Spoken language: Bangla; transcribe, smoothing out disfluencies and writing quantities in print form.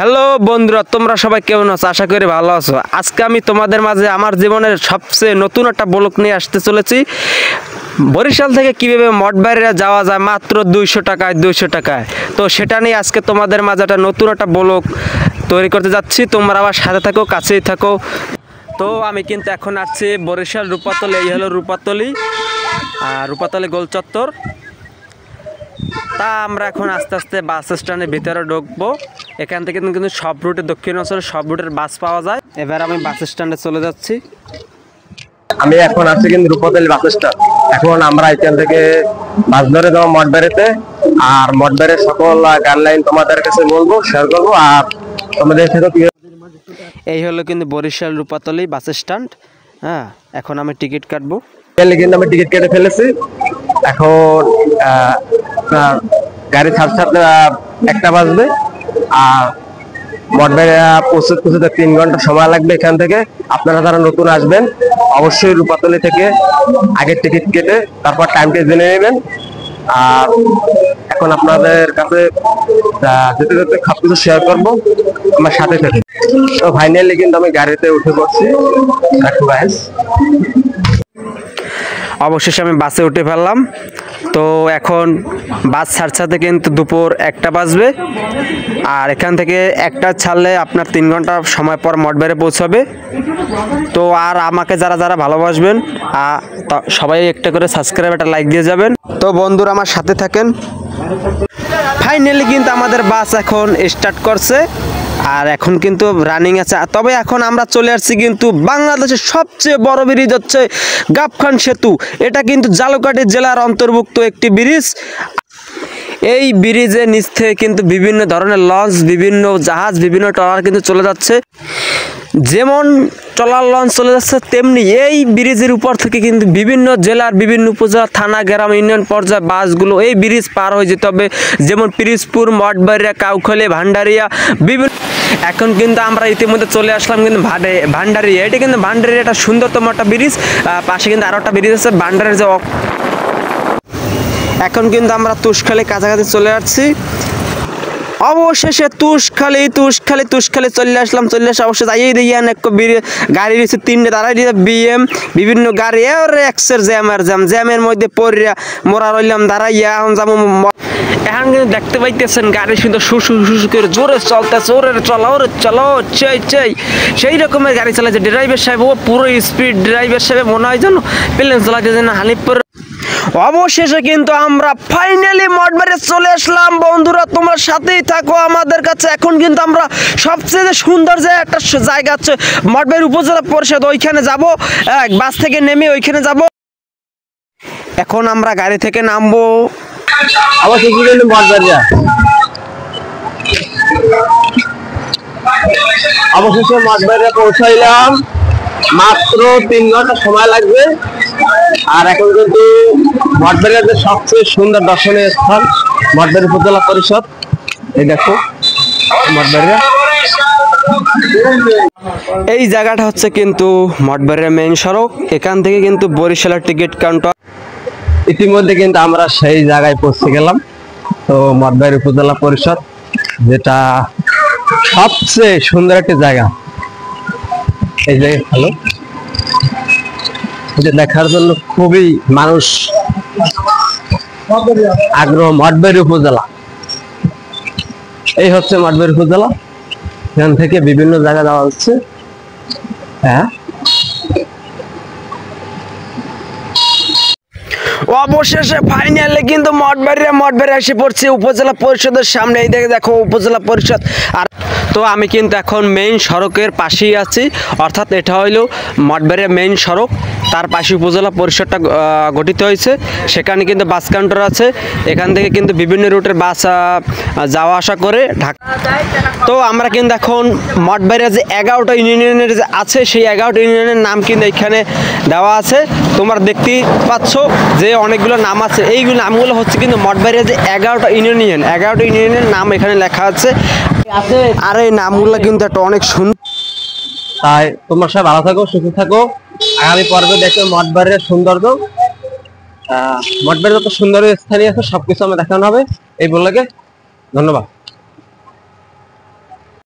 হ্যালো বন্ধুরা, তোমরা সবাই কেমন আছো? আশা করি ভালো আছো। আজকে আমি তোমাদের মাঝে আমার জীবনের সবচেয়ে নতুন একটা ব্লগ নিয়ে আসতে চলেছি। বরিশাল থেকে কীভাবে মঠবাড়িয়া যাওয়া যায় মাত্র 200 টাকায়। তো সেটা নিয়ে আজকে তোমাদের মাঝে একটা নতুন একটা ব্লগ তৈরি করতে যাচ্ছি। তোমরা আবার সাথে থাকো, কাছেই থাকো। তো আমি কিন্তু এখন আসছি বরিশাল রূপাতলি। এই হলো রূপাতলি গোল চত্বর। তা আমরা এখন আস্তে আস্তে বাস স্ট্যান্ডের ভিতরে ঢুকবো। এখান থেকে কিন্তু সব রুটে, দক্ষিণ অঞ্চলে সব রুটের বাস পাওয়া যায়। এবার আমি বাস স্ট্যান্ডে চলে যাচ্ছি। আমি এখন আছি কিন্তু রূপাতলি বাস স্ট্যান্ড। এখন আমরা এখান থেকে বাস ধরে যাবো মঠবাড়িতে। আর মঠবাড়ির সকল গাইডলাইন তোমাদের কাছে বলবো, শেয়ার করবো। আর তোমাদের সাথে এই হলো কিন্তু বরিশাল রূপাতলি বাস স্ট্যান্ড। হ্যাঁ, এখন আমি টিকিট কাটবো। কিন্তু আমি টিকিট কেটে ফেলেছি। এখন গাড়ি ছাড়তে 1টা বাজবে। আর মঠবাড়িয়া পৌঁছতে 3 ঘন্টা সময় লাগবে এখান থেকে। আপনারা যারা নতুন আসবেন অবশ্যই রূপাতলি থেকে আগের টিকিট কেটে তারপর টাইমটা জেনে নেবেন। আর এখন আপনাদের কাছে যেতে যেতে সবকিছু শেয়ার করবো, আমার সাথে থেকে। তো ফাইনালি কিন্তু আমি গাড়িতে উঠে পড়ছি। অবশেষে আমি বাসে উঠে ফেললাম। তো এখন বাস ছাড়তে কিন্তু দুপুর 1টা বাজবে। আর এখান থেকে 1টা ছাড়লে আপনার 3 ঘন্টা সময় পর মঠবাড়িয়া পৌঁছাবে। তো আর আমাকে যারা যারা ভালোবাসবেন সবাই একটা করে সাবস্ক্রাইব, একটা লাইক দিয়ে যাবেন। তো বন্ধুরা আমার সাথে থাকেন। ফাইনালি কিন্তু আমাদের বাস এখন স্টার্ট করছে। আর এখন কিন্তু রানিং আছে। তবে এখন আমরা চলে আসছি কিন্তু বাংলাদেশের সবচেয়ে বড় ব্রিজ হচ্ছে গাবখান সেতু। এটা কিন্তু ঝালকাঠি জেলার অন্তর্ভুক্ত একটি ব্রিজ। এই ব্রিজের নিচ থেকে কিন্তু বিভিন্ন ধরনের লঞ্চ, বিভিন্ন জাহাজ, বিভিন্ন ট্রলার কিন্তু চলে যাচ্ছে। যেমন ট্রলার লঞ্চ চলে যাচ্ছে, তেমনি এই ব্রিজের উপর থেকে কিন্তু বিভিন্ন জেলার, বিভিন্ন উপজেলা, থানা, গ্রাম, ইউনিয়ন পর্যায়ে বাসগুলো এই ব্রিজ পার হয়ে যেতে হবে। যেমন পিরিজপুর, মঠবাড়িয়া, কাউখালী, ভান্ডারিয়া, বিভিন্ন। এখন কিন্তু আমরা ইতিমধ্যে চলে আসলাম কিন্তু ভান্ডারিয়া। এটা কিন্তু ভান্ডারিয়া একটা সুন্দরতম একটা ব্রিজ। পাশে কিন্তু আরও একটা ব্রিজ আছে ভান্ডারের যে। এখন কিন্তু আমরা তুষখালী কাছাকাছি চলে আসছি। অবশেষে তুষখালী চলে আসলাম। অবশ্যই যাইয়ে দিয়ে গাড়ি রয়েছে 3টে, দাঁড়াই দিয়েছে বিএম, বিভিন্ন গাড়ি এক্সের জ্যামের মধ্যে পড়িয়া মোরা রইলাম দাঁড়াইয়া। এখন যাবো। এখন কিন্তু দেখতে পাইতেছেন গাড়ি শুধু শুশু করে জোরে চলতেছে। ওরে চলো সেই রকমের গাড়ি চালাচ্ছে ড্রাইভার সাহেব। ও পুরো স্পিড ড্রাইভার সাহেব, মনে হয় যেন প্লেন চালাতে যেন হানিপুর। অবশেষে কিন্তু আমরা ফাইনালি মঠবাড়িয়া চলে আসলাম। বন্ধুরা তোমরা সাথেই থাকো আমাদের কাছে। এখন কিন্তু আমরা সবচেয়ে সুন্দর যে একটা জায়গা আছে মঠবাড়িয়া উপজেলা পরিষদ, ওইখানে যাব। বাস থেকে নেমে ওইখানে যাব। এখন আমরা গাড়ি থেকে নামবো। অবশেষে মঠবাড়িয়া পৌঁছাইলাম। মাত্র 3 ঘন্টা সময় লাগবে। আর এখন কিন্তু মঠবাড়িয়ার যে সবচেয়ে সুন্দর দর্শনীয় স্থান মঠবাড়িয়া উপজেলা পরিষদ। এই দেখো মঠবাড়িয়া। এই জায়গাটা হচ্ছে কিন্তু মঠবাড়িয়া মেইন সড়ক। এখান থেকে কিন্তু বরিশালের টিকিট কাউন্টার। ইতিমধ্যে কিন্তু আমরা সেই জায়গায় পৌঁছে গেলাম। তো মঠবাড়িয়া উপজেলা পরিষদ, যেটা সবচেয়ে সুন্দর একটা জায়গা। এই যে ভালো, এটা দেখার জন্য খুবই মানুষ আগ্রহ। মঠবাড়িয়া উপজেলা, এই হচ্ছে মঠবাড়িয়া উপজেলা। এখান থেকে বিভিন্ন জায়গা যাওয়া হচ্ছে। হ্যাঁ, অবশেষে ফাইনালি কিন্তু মঠবাড়িয়া এসে পড়ছে উপজেলা পরিষদের সামনে। এই দেখো উপজেলা পরিষদ। আর তো আমি কিন্তু এখন মেইন সড়কের পাশেই আছি। অর্থাৎ এটা হইলো মঠবাড়িয়া মেইন সড়ক, তার পাশে উপজেলা পরিষদটা গঠিত হয়েছে। সেখানে কিন্তু বাস কাউন্টার আছে। এখান থেকে কিন্তু বিভিন্ন রুটের বাস যাওয়া আসা করে ঢাকা। তো আমরা কিন্তু এখন মঠবাড়িয়া যে 11টা ইউনিয়নের যে আছে, সেই 11টা ইউনিয়নের নাম কিন্তু এখানে দেওয়া আছে। তোমরা দেখতেই পাচ্ছ যে অনেকগুলো নাম আছে। এইগুলো নামগুলো হচ্ছে কিন্তু মঠবাড়িয়া যে 11টা ইউনিয়নের নাম এখানে লেখা আছে। আর এই নামগুলো কিন্তু একটা অনেক সুন্দর। তাই তোমরা সবাই ভালো থাকো, সুস্থ থাকো। আগামী পর্বে দেখো মঠবাড়িয়ার সৌন্দর্য। মঠবাড়িয়া যত সুন্দর স্থানীয় আছে সবকিছু আমার দেখানো হবে। এই বললে ধন্যবাদ।